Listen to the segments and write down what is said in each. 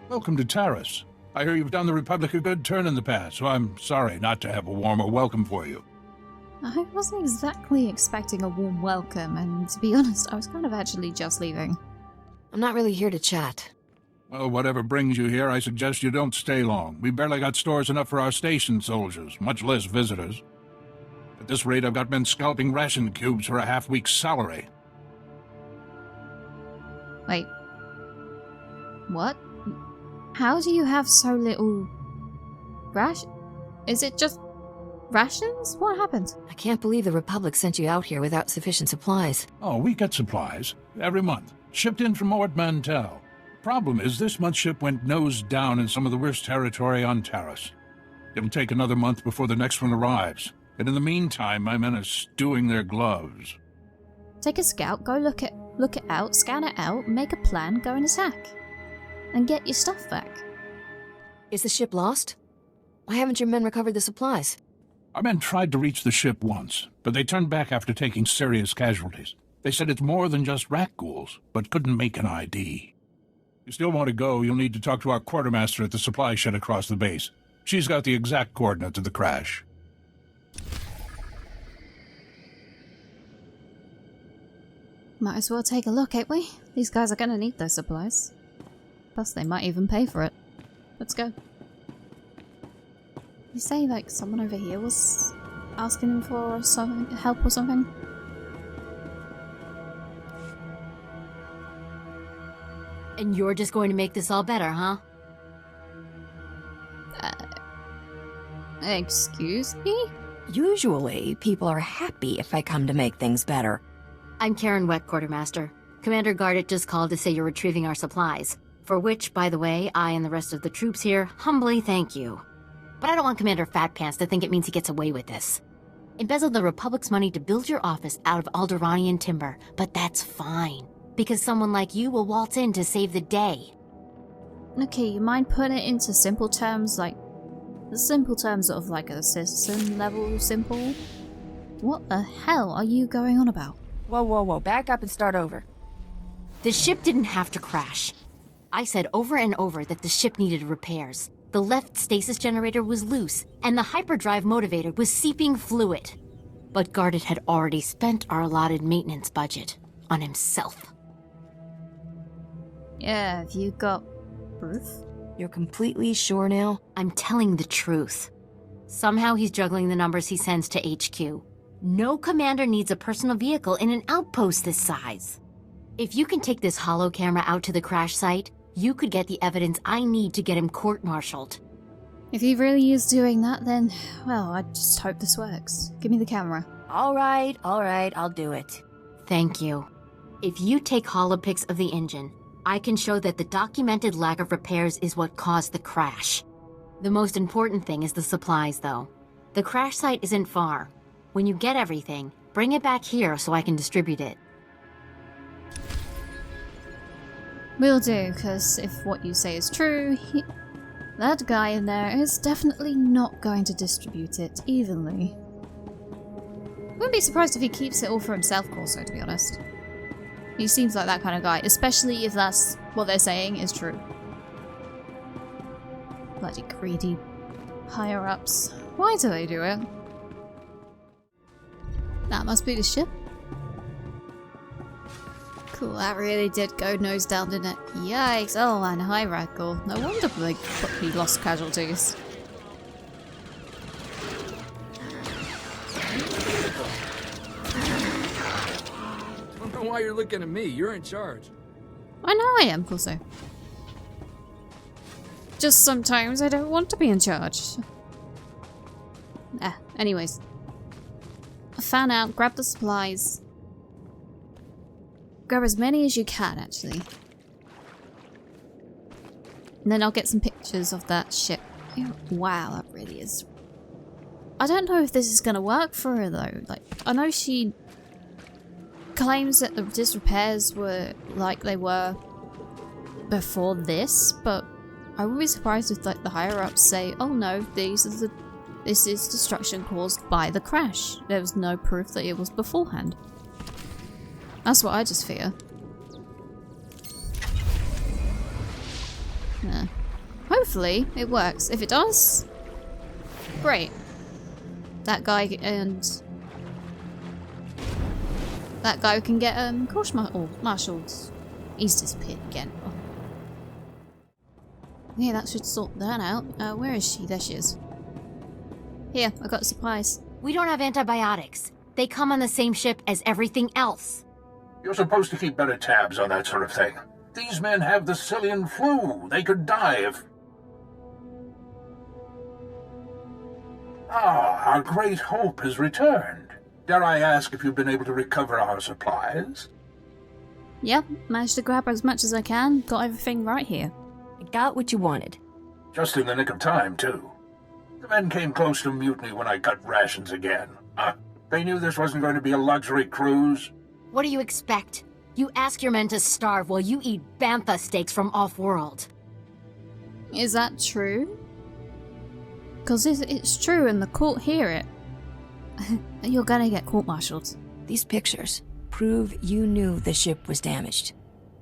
Welcome to Taris. I hear you've done the Republic a good turn in the past, so I'm sorry not to have a warmer welcome for you. I wasn't exactly expecting a warm welcome, and to be honest, I was kind of actually just leaving. I'm not really here to chat. Well, whatever brings you here, I suggest you don't stay long. We barely got stores enough for our station soldiers, much less visitors. At this rate, I've got men scalping ration cubes for a half-week's salary. Wait. What? How do you have so little... Is it just... rations? What happened? I can't believe the Republic sent you out here without sufficient supplies. Oh, we get supplies. Every month. Shipped in from Ord Mantell. Problem is, this month's ship went nose down in some of the worst territory on Taris. It'll take another month before the next one arrives. And in the meantime, my men are stewing their gloves. Take a scout, go look it out, scan it out, make a plan, go and attack. And get your stuff back. Is the ship lost? Why haven't your men recovered the supplies? Our men tried to reach the ship once, but they turned back after taking serious casualties. They said it's more than just rat ghouls, but couldn't make an ID. If you still want to go, you'll need to talk to our quartermaster at the supply shed across the base. She's got the exact coordinates of the crash. Might as well take a look, ain't we? These guys are gonna need those supplies. Plus, they might even pay for it. Let's go. You say, like, someone over here was asking him for some help or something? And you're just going to make this all better, huh? Excuse me? Usually, people are happy if I come to make things better. I'm Karen Wet, Quartermaster. Commander Gardet just called to say you're retrieving our supplies. For which, by the way, I and the rest of the troops here humbly thank you. But I don't want Commander Fat Pants to think it means he gets away with this. Embezzled the Republic's money to build your office out of Alderaanian timber, but that's fine. Because someone like you will waltz in to save the day. Okay, you mind putting it into simple terms, like... the simple terms of, like, a citizen level simple? What the hell are you going on about? Whoa, back up and start over. The ship didn't have to crash. I said over and over that the ship needed repairs. The left stasis generator was loose, and the hyperdrive motivator was seeping fluid. But Gardet had already spent our allotted maintenance budget on himself. Yeah, have you got proof? You're completely sure now? I'm telling the truth. Somehow he's juggling the numbers he sends to HQ. No commander needs a personal vehicle in an outpost this size. If you can take this holo camera out to the crash site, you could get the evidence I need to get him court-martialed. If he really is doing that, then, well, I just hope this works. Give me the camera. All right, I'll do it. Thank you. If you take holopics of the engine, I can show that the documented lack of repairs is what caused the crash. The most important thing is the supplies, though. The crash site isn't far. When you get everything, bring it back here so I can distribute it. Will do, because if what you say is true, that guy in there is definitely not going to distribute it evenly. Wouldn't be surprised if he keeps it all for himself also, to be honest. He seems like that kind of guy, especially if that's what they're saying is true. Bloody greedy higher-ups. Why do they do it? That must be the ship. Cool, that really did go nose down, didn't it? Yikes, oh man, hi Raggle. No wonder he lost casualties. I don't know why you're looking at me, you're in charge. I know I am, Corso. Just sometimes I don't want to be in charge. Anyways. Fan out, grab the supplies. Grab as many as you can, actually. And then I'll get some pictures of that ship. Wow, that really is... I don't know if this is gonna work for her, though. Like, I know she claims that the disrepairs were like they were before this, but I would be surprised if, like, the higher-ups say, oh no, this is destruction caused by the crash. There was no proof that it was beforehand. That's what I just fear. Nah. Hopefully it works. If it does, great. That guy can get court-martialed. He's disappeared again. Oh. Yeah, that should sort that out. Where is she? There she is. Here, I got supplies. We don't have antibiotics. They come on the same ship as everything else. You're supposed to keep better tabs on that sort of thing. These men have the Cillian flu. They could die if... Ah, our great hope has returned. Dare I ask if you've been able to recover our supplies? Yep, managed to grab as much as I can. Got everything right here. I got what you wanted. Just in the nick of time, too. The men came close to mutiny when I cut rations again. They knew this wasn't going to be a luxury cruise. What do you expect? You ask your men to starve while you eat bantha steaks from off-world. Is that true? Because it's true and the court hear it. You're gonna get court-martialed. These pictures prove you knew the ship was damaged,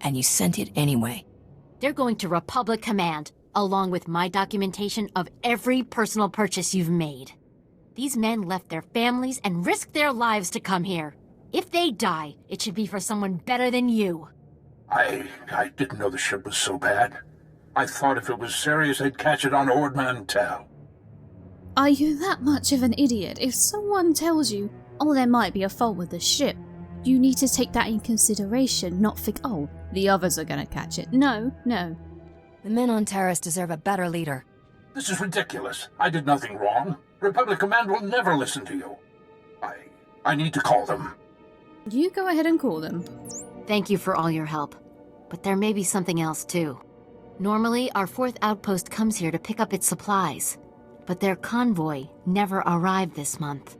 and you sent it anyway. They're going to Republic Command, along with my documentation of every personal purchase you've made. These men left their families and risked their lives to come here. If they die, it should be for someone better than you. I didn't know the ship was so bad. I thought if it was serious, they'd catch it on Ord Mantell. Are you that much of an idiot? If someone tells you, oh, there might be a fault with the ship, you need to take that in consideration, not think, oh, the others are gonna catch it. No. The men on Terrace deserve a better leader. This is ridiculous. I did nothing wrong. Republic Command will never listen to you. I need to call them. You go ahead and call them. Thank you for all your help. But there may be something else, too. Normally, our 4th outpost comes here to pick up its supplies. But their convoy never arrived this month.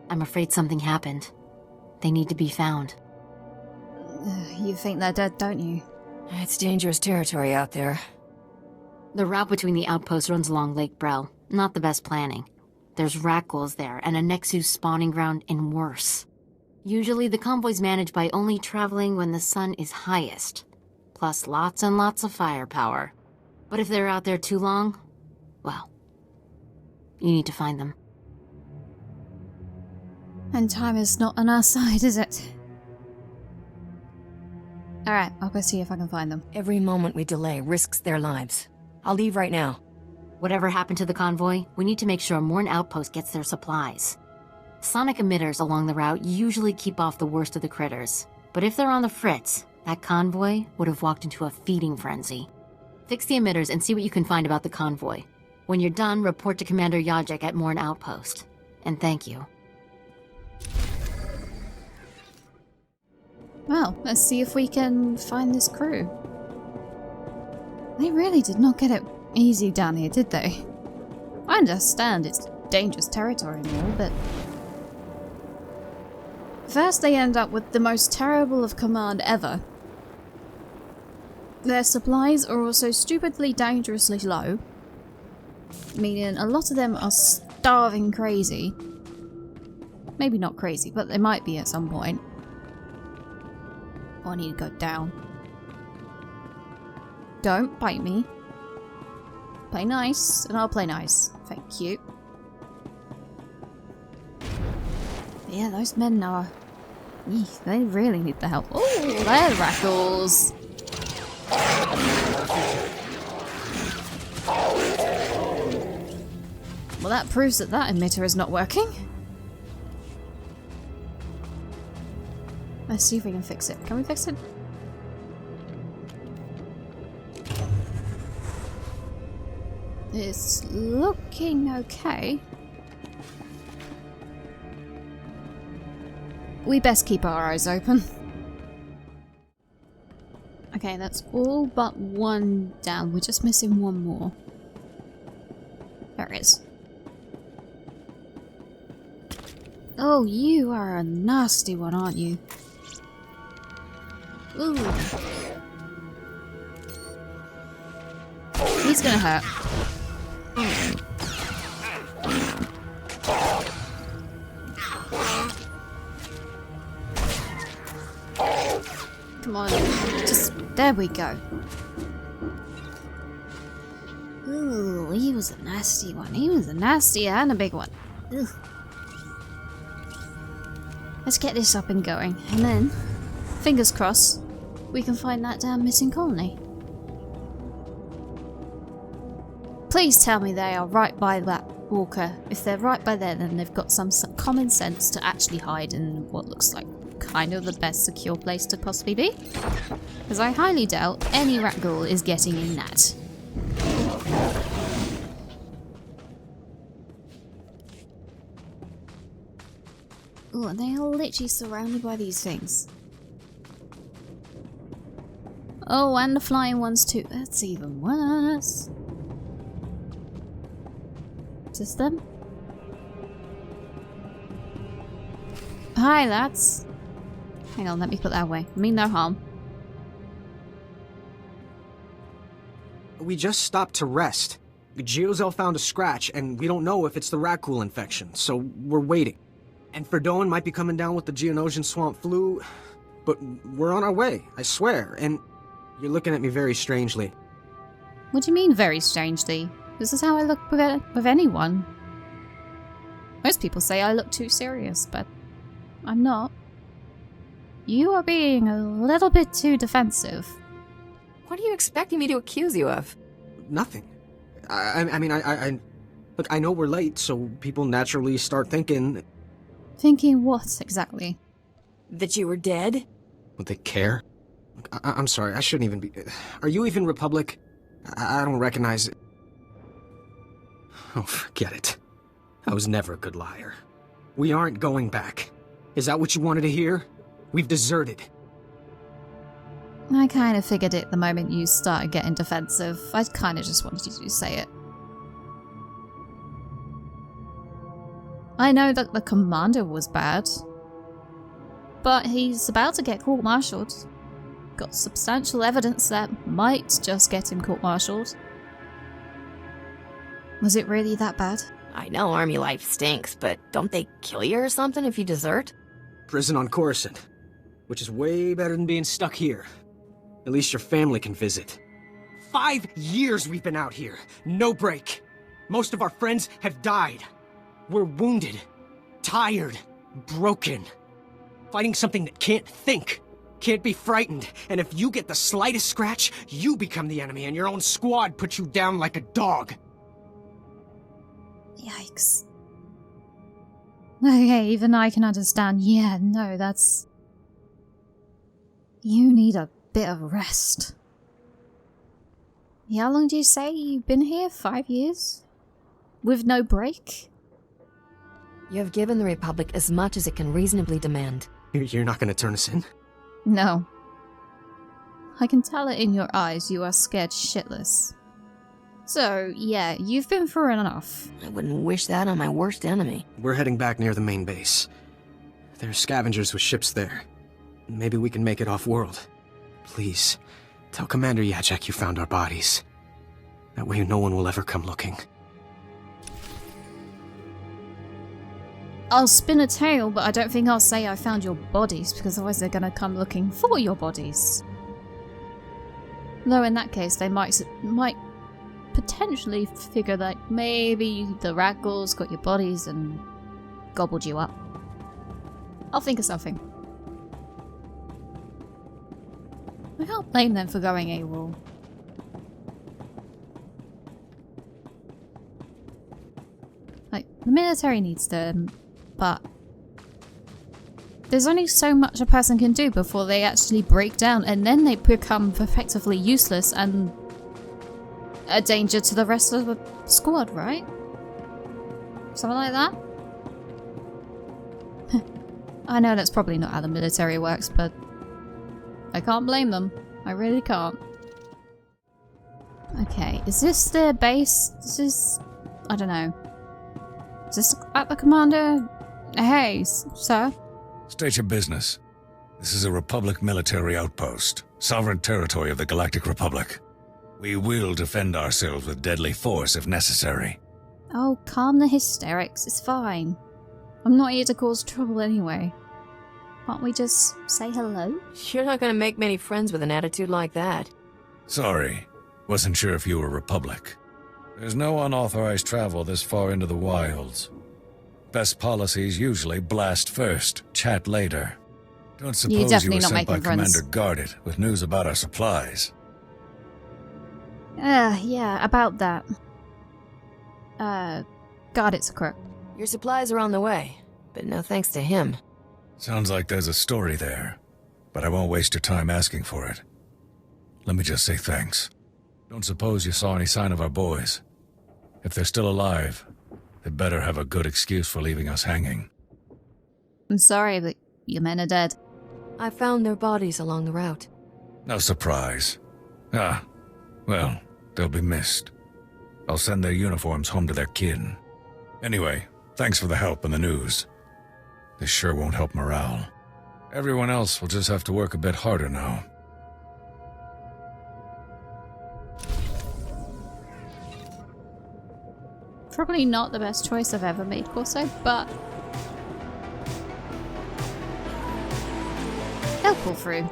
I'm afraid something happened. They need to be found. You think they're dead, don't you? It's dangerous territory out there. The route between the outposts runs along Lake Brel. Not the best planning. There's rat ghouls there, and a Nexus spawning ground, and worse. Usually the convoy's managed by only traveling when the sun is highest. Plus lots and lots of firepower. But if they're out there too long, well, you need to find them. And time is not on our side, is it? Alright, I'll go see if I can find them. Every moment we delay risks their lives. I'll leave right now. Whatever happened to the convoy, we need to make sure Morn Outpost gets their supplies. Sonic emitters along the route usually keep off the worst of the critters. But if they're on the fritz, that convoy would have walked into a feeding frenzy. Fix the emitters and see what you can find about the convoy. When you're done, report to Commander Yajek at Morn Outpost. And thank you. Well, let's see if we can find this crew. They really did not get it easy down here, did they? I understand it's dangerous territory and all, but... First they end up with the most terrible of command ever. Their supplies are also stupidly dangerously low, meaning a lot of them are starving crazy. Maybe not crazy, but they might be at some point. Oh, I need to go down. Don't bite me. Play nice, and I'll play nice. Thank you. Yeah, those men are... Eek, they really need the help. Oh, they're rattles. Well, that proves that that emitter is not working. Let's see if we can fix it. Can we fix it? It's looking okay. We best keep our eyes open. Okay, that's all but one down. We're just missing one more. There it is. Oh, you are a nasty one, aren't you? Ooh. He's gonna hurt. Come on, just... There we go. Ooh, he was a nasty one. He was a nasty and a big one. Ugh. Let's get this up and going, and then, fingers crossed, we can find that damn missing colony. Please tell me they are right by that walker. If they're right by there, then they've got some common sense to actually hide in what looks like kind of the best secure place to possibly be. Because I highly doubt any rat ghoul is getting in that. Oh, and they are literally surrounded by these things. Oh, and the flying ones too. That's even worse. Is this them? Hi, lads. Hang on, let me put that away. Mean no harm. We just stopped to rest. Geozel found a scratch, and we don't know if it's the rat ghoul infection, so we're waiting. And Ferdone might be coming down with the Geonosian swamp flu, but we're on our way, I swear, and you're looking at me very strangely. What do you mean, very strangely? This is how I look with anyone. Most people say I look too serious, but I'm not. You are being a little bit too defensive. What are you expecting me to accuse you of? Nothing. I mean, look, I know we're late, so people naturally start thinking... Thinking what, exactly? That you were dead? Would they care? Look, I'm sorry, I shouldn't even be... Are you even Republic? I don't recognize it. Oh, forget it. I was never a good liar. We aren't going back. Is that what you wanted to hear? We've deserted. I kind of figured it the moment you started getting defensive. I kind of just wanted you to say it. I know that the commander was bad, but he's about to get court-martialed. Got substantial evidence that might just get him court-martialed. Was it really that bad? I know army life stinks, but don't they kill you or something if you desert? Prison on Coruscant, which is way better than being stuck here. At least your family can visit. 5 years we've been out here. No break. Most of our friends have died. We're wounded, tired, broken. Fighting something that can't think, can't be frightened. And if you get the slightest scratch, you become the enemy and your own squad puts you down like a dog. Yikes. Okay, even I can understand. Yeah, no, that's... You need a bit of rest. How long do you say you've been here? 5 years? With no break? You have given the Republic as much as it can reasonably demand. You're not gonna turn us in? No. I can tell it in your eyes. You are scared shitless. So, yeah, you've been through enough. I wouldn't wish that on my worst enemy. We're heading back near the main base. There's scavengers with ships there. Maybe we can make it off-world. Please, tell Commander Yachek you found our bodies. That way no one will ever come looking. I'll spin a tale, but I don't think I'll say I found your bodies, because otherwise they're gonna come looking for your bodies. Though in that case, they might potentially figure that maybe the rat ghouls got your bodies and gobbled you up. I'll think of something. I can't blame them for going AWOL. Like, the military needs them, but there's only so much a person can do before they actually break down, and then they become effectively useless and a danger to the rest of the squad, right? Something like that? I know that's probably not how the military works, but I can't blame them. I really can't. Okay, is this their base? This is... I don't know. Is this at the commander? Hey, sir? State your business. This is a Republic military outpost, sovereign territory of the Galactic Republic. We will defend ourselves with deadly force if necessary. Oh, calm the hysterics. It's fine. I'm not here to cause trouble anyway. Can't we just say hello? You're not gonna make many friends with an attitude like that. Sorry. Wasn't sure if you were Republic. There's no unauthorized travel this far into the wilds. Best policies usually blast first, chat later. Don't suppose you definitely were not sent by making friends. Commander Guarded with news about our supplies. Yeah, about that. God, it's a crook. Your supplies are on the way, but no thanks to him. Sounds like there's a story there, but I won't waste your time asking for it. Let me just say thanks. Don't suppose you saw any sign of our boys. If they're still alive, they better have a good excuse for leaving us hanging. I'm sorry, but your men are dead. I found their bodies along the route. No surprise. Ah, well, they'll be missed. I'll send their uniforms home to their kin. Anyway, thanks for the help and the news. This sure won't help morale. Everyone else will just have to work a bit harder now. Probably not the best choice I've ever made, Corso, but they'll pull through.